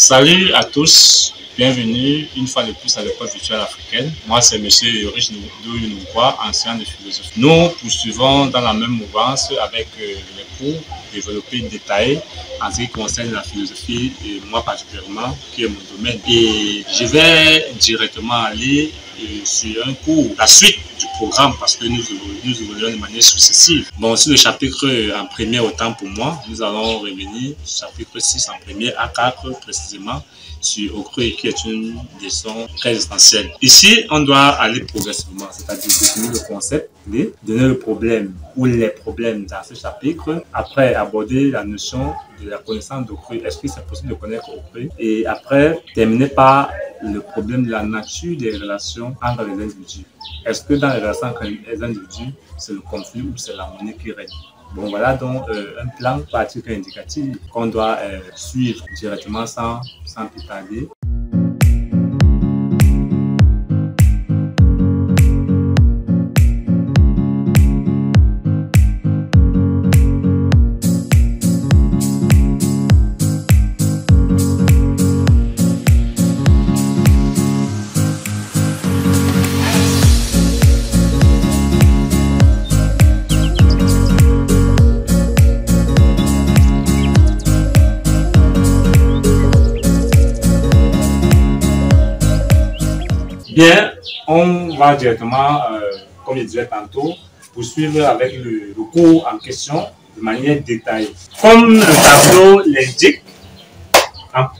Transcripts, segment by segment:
Salut à tous, bienvenue une fois de plus à l'école virtuelle africaine. Moi c'est Monsieur Yoris Ndouyounoukwa, enseignant de philosophie. Nous poursuivons dans la même mouvance avec les cours développés détaillés en ce qui concerne la philosophie et moi particulièrement qui est mon domaine. Et je vais directement aller sur un cours, la suite du programme parce que nous évoluons de manière successive. Bon, sur le chapitre en premier, autant pour moi, nous allons revenir sur le chapitre 6 en premier à 4 précisément sur Okwe qui est une leçon très essentielle. Ici, on doit aller progressivement, c'est-à-dire définir le concept, donner le problème ou les problèmes dans ce chapitre, après aborder la notion de la connaissance d'Okwe, est-ce que c'est possible de connaître Okwe, et après terminer par le problème de la nature des relations entre les individus. Est-ce que dans les relations entre les individus, c'est le conflit ou c'est l'harmonie qui règne? Bon, voilà donc un plan pratique indicatif qu'on doit suivre directement sans plus tarder. Bien, on va directement, comme je disais tantôt, poursuivre avec le cours en question de manière détaillée. Comme le tableau l'indique,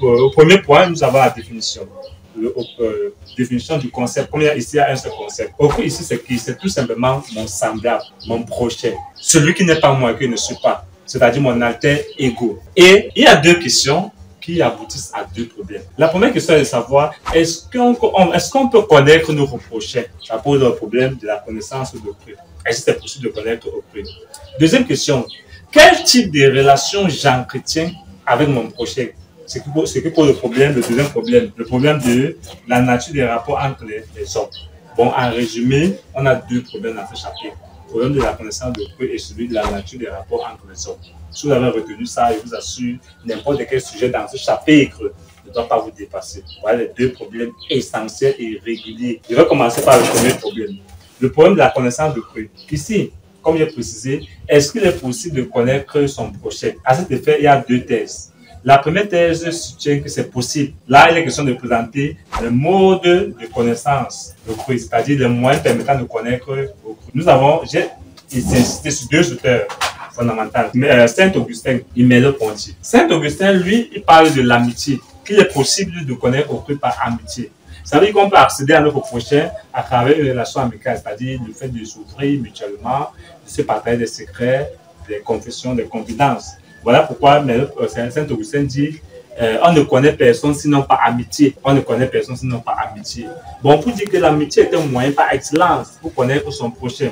au premier point, nous avons la définition. Définition du concept. Comme ici, il y a un seul concept. Ici, c'est qui? C'est tout simplement mon semblable, mon prochain. Celui qui n'est pas moi et qui ne suis pas. C'est-à-dire mon alter ego. Et il y a deux questions qui aboutissent à deux problèmes. La première question est de savoir, est-ce qu'on peut connaître nos prochains? Ça pose le problème de la connaissance d'Okwe. Est-ce que c'est possible de connaître Okwe? Deuxième question, quel type de relation j'entretiens avec mon prochain? Ce qui pose le problème, le deuxième problème, le problème de la nature des rapports entre les hommes. Bon, en résumé, on a deux problèmes dans ce chapitre. Le problème de la connaissance d'Okwe et celui de la nature des rapports entre les hommes. Si vous avez retenu ça, je vous assure, n'importe quel sujet dans ce chapitre ne doit pas vous dépasser. Voilà les deux problèmes essentiels et réguliers. Je vais commencer par le premier problème. Le problème de la connaissance d'Okwe. Ici, comme j'ai précisé, est-ce qu'il est possible de connaître son prochain? À cet effet, il y a deux thèses. La première thèse soutient que c'est possible. Là, il est question de présenter le mode de connaissance d'Okwe, c'est-à-dire les moyens permettant de connaître Okwe. Nous avons, j'ai insisté sur deux auteurs fondamentaux. Saint-Augustin et Merleau-Ponty. Saint-Augustin, lui, il parle de l'amitié, qu'il est possible de connaître Okwe par amitié. Ça veut dire qu'on peut accéder à notre prochain à travers une relation amicale, c'est-à-dire le fait de s'ouvrir mutuellement, de se partager des secrets, des confessions, des confidences. Voilà pourquoi Saint-Augustin dit on ne connaît personne sinon par amitié. On ne connaît personne sinon par amitié. Bon, pour dire que l'amitié est un moyen par excellence pour connaître son prochain.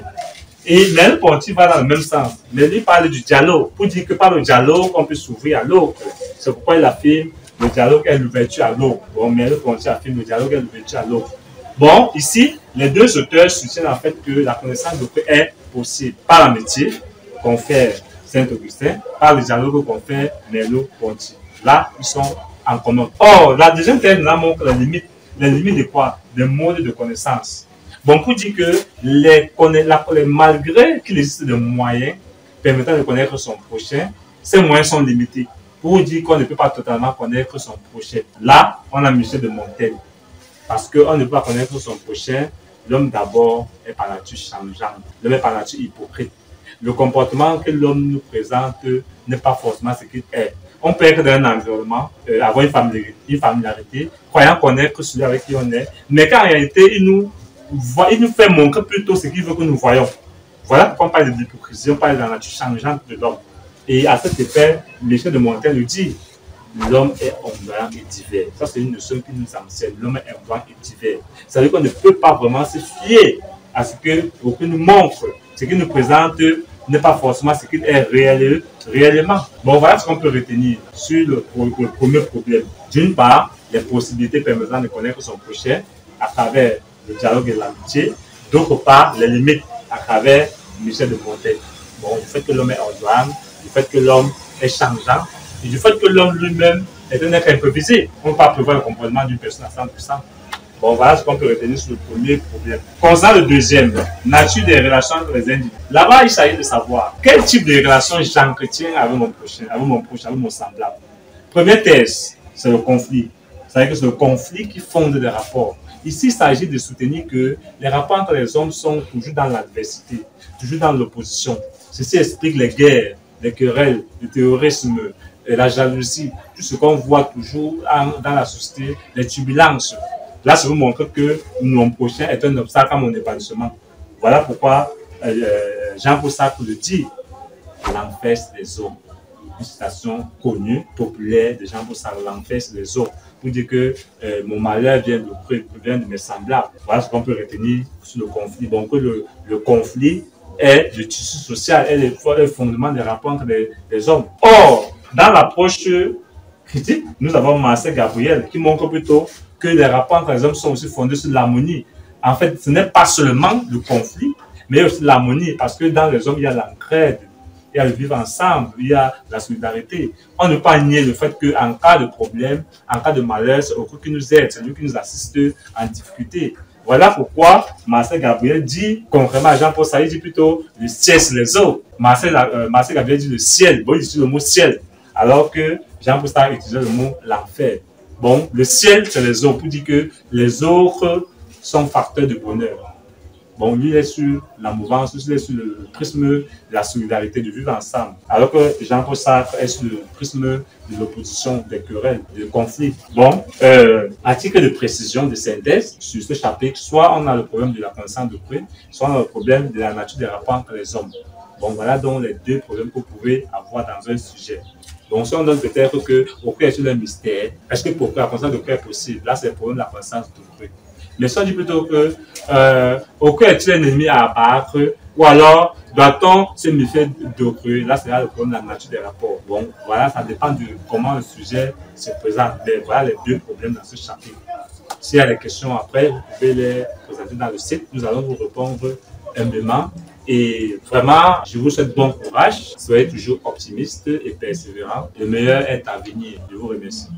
Et Merleau-Ponty va dans le même sens. Mais lui parle du dialogue, pour dire que par le dialogue, on peut s'ouvrir à l'autre. C'est pourquoi il affirme le dialogue est l'ouverture à l'autre. Bon, Merleau-Ponty affirme le dialogue est l'ouverture à l'autre. Bon, ici, les deux auteurs soutiennent en fait que la connaissance d'Okwe est possible par l'amitié qu'on fait Saint-Augustin, par le dialogue qu'on fait Merleau-Ponty. Là, ils sont en commun. Or, la deuxième thèse nous montre les limites. Les limites de quoi? Des modes de connaissance. Bon, pour dire que malgré qu'il existe des moyens permettant de connaître son prochain, ces moyens sont limités. Pour dire qu'on ne peut pas totalement connaître son prochain. Là, on a Michel de Montaigne. Parce qu'on ne peut pas connaître son prochain, l'homme d'abord est par nature changeant. L'homme est par nature hypocrite. Le comportement que l'homme nous présente n'est pas forcément ce qu'il est. On peut être dans un environnement, avoir une familiarité, croyant connaître celui avec qui on est, mais qu'en réalité, il nous fait montrer plutôt ce qu'il veut que nous voyons. Voilà pourquoi on parle de l'hypocrisie, on parle de la nature changeante de l'homme. Et à cet effet, Michel de Montaigne nous dit l'homme est ombrant et divers. Ça, c'est une notion qui nous enseigne. L'homme est ombrant et divers. Ça veut dire qu'on ne peut pas vraiment se fier à ce que nous montre. Ce qu'il nous présente n'est pas forcément ce qu'il est réellement. Bon, voilà ce qu'on peut retenir sur le premier problème. D'une part, les possibilités permettant de connaître son prochain à travers le dialogue et l'amitié. D'autre part, les limites à travers Michel de Montaigne. Bon, du fait que l'homme est endurant, du fait que l'homme est changeant, et du fait que l'homme lui-même est un être improvisé. On ne peut pas prévoir le comportement d'une personne à 100%. Bon, voilà ce qu'on peut retenir sur le premier problème. Concernant le deuxième, nature des relations entre les individus. Là-bas, il s'agit de savoir quel type de relation j'entretiens avec mon prochain, avec mon semblable. Première thèse, c'est le conflit. C'est-à-dire que c'est le conflit qui fonde les rapports. Ici, il s'agit de soutenir que les rapports entre les hommes sont toujours dans l'adversité, toujours dans l'opposition. Ceci explique les guerres, les querelles, le terrorisme, la jalousie, tout ce qu'on voit toujours dans la société, les turbulences. Là, ça vous montre que mon prochain est un obstacle à mon épanouissement. Voilà pourquoi Jean-Paul Sartre le dit, l'enfer c'est les hommes. Une citation connue, populaire de Jean-Paul Sartre, l'enfer c'est les hommes. Pour dire que mon malheur vient de mes semblables. Voilà ce qu'on peut retenir sur le conflit. Donc le conflit est le tissu social, est le fondement des rapports entre les hommes. Or, dans l'approche critique, nous avons Marcel Gabriel qui montre plutôt que les rapports entre les hommes sont aussi fondés sur l'harmonie. En fait, ce n'est pas seulement le conflit, mais aussi l'harmonie, parce que dans les hommes, il y a l'entraide, il y a le vivre ensemble, il y a la solidarité. On ne peut pas nier le fait qu'en cas de problème, en cas de malheur, c'est autre qui nous aide, c'est lui qui nous assiste en difficulté. Voilà pourquoi Marcel Gabriel dit, contrairement à Jean-Paul Sartre, il dit plutôt le ciel c'est les eaux. Marcel Gabriel dit le ciel, bon, il utilise le mot ciel, alors que Jean-Paul Sartre utilise le mot l'enfer. Bon, le ciel, c'est les autres, pour dire que les autres sont facteurs de bonheur. Bon, lui, il est sur la mouvance, il est sur le prisme de la solidarité, de vivre ensemble. Alors que Jean-Paul Sartre est sur le prisme de l'opposition, des querelles, des conflits. Bon, à titre de précision, de synthèse, sur ce chapitre, soit on a le problème de la connaissance de près, soit on a le problème de la nature des rapports entre les hommes. Bon, voilà donc les deux problèmes que vous pouvez avoir dans un sujet. Donc, si on donne peut-être que Ocret est sur le mystère, est-ce que pour la connaissance de Ocret est possible? Là, c'est le problème de la connaissance d'Ocret. Mais si on dit plutôt que Ocret est-il un ennemi à abattre, ou alors doit-on se méfier d'Ocret? Là, c'est là le problème de la nature des rapports. Bon, voilà, ça dépend de comment le sujet se présente. Mais voilà les deux problèmes dans ce chapitre. S'il y a des questions après, vous pouvez les présenter dans le site. Nous allons vous répondre humblement. Et vraiment, je vous souhaite bon courage. Soyez toujours optimiste et persévérant. Le meilleur est à venir. Je vous remercie.